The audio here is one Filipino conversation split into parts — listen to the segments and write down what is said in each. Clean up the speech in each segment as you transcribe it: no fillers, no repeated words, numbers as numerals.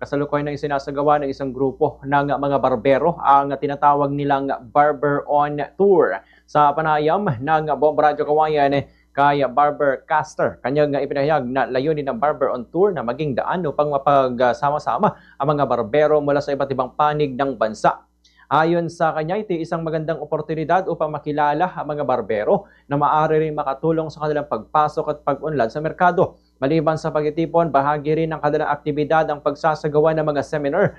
Kasalukuyan na isinasagawa ng isang grupo ng mga barbero ang tinatawag nilang Barber on Tour sa panayam ng Bomba Radyo Kawayan kay Barber Caster. Kanyang ipinahayag na layunin ng Barber on Tour na maging daan upang mapagsama-sama ang mga barbero mula sa iba't ibang panig ng bansa. Ayon sa kanya, ito isang magandang oportunidad upang makilala ang mga barbero na maaari rin makatulong sa kanilang pagpasok at pag-unlad sa merkado. Maliban sa pagtitipon, bahagi rin ng kanilang aktibidad ang pagsasagawa ng mga seminar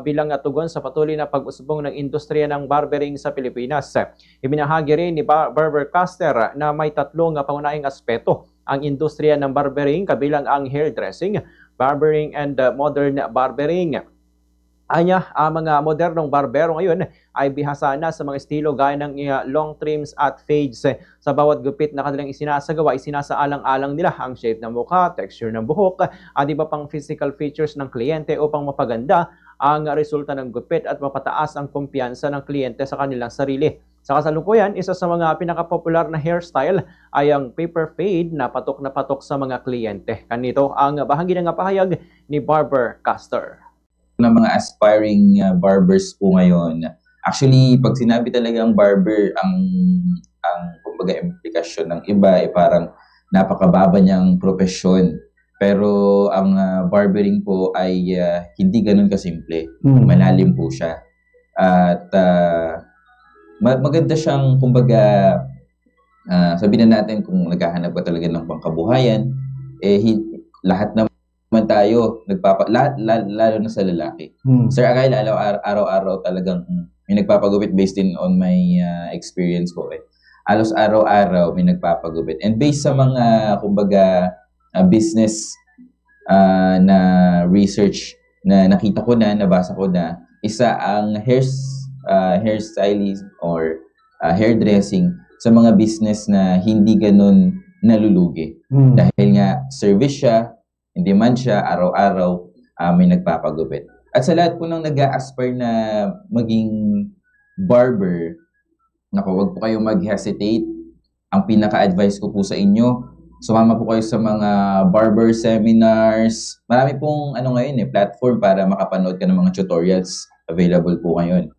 bilang tugon sa patuloy na pag-usbong ng industriya ng barbering sa Pilipinas. Ibinahagi rin ni Barber Caster na may tatlong pangunahing aspeto ang industriya ng barbering, kabilang ang hairdressing, barbering and modern barbering. Anya, ang mga modernong barbero ngayon ay bihasa na sa mga estilo gaya ng long trims at fades. Sa bawat gupit na kanilang isinasagawa, isinasaalang-alang nila ang shape ng mukha, texture ng buhok, at iba pang physical features ng kliyente upang mapaganda ang resulta ng gupit at mapataas ang kumpiyansa ng kliyente sa kanilang sarili. Sa kasalukuyan, isa sa mga pinakapopular na hairstyle ay ang paper fade na patok sa mga kliyente. Kanito ang bahagi ng pahayag ni Barber Caster. Ng mga aspiring barbers po ngayon. Actually, pag sinabi talagang barber, ang kumbaga implikasyon ng iba ay parang napakababa niyang profesyon. Pero ang barbering po ay hindi ganun kasimple. Malalim po siya. At maganda siyang, kumbaga, sabihin na natin kung naghahanap ka talaga ng pangkabuhayan, lahat naman tayo lalo na sa lalaki. Sir Akay, araw-araw talagang may nagpapagupit based on my experience po. Alos araw-araw may nagpapagupit. And based sa mga kumbaga business na research na nakita ko na, nabasa ko na, isa ang hairstylist or hairdressing sa mga business na hindi ganun nalulugi. Dahil nga service siya, hindi man siya, araw-araw may nagpapagupit. At sa lahat po ng nag-a-aspire na maging barber, wag po kayong mag-hesitate. Ang pinaka-advice ko po sa inyo, sumama po kayo sa mga barber seminars. Marami pong ngayon, platform para makapanood ka ng mga tutorials. Available po ngayon.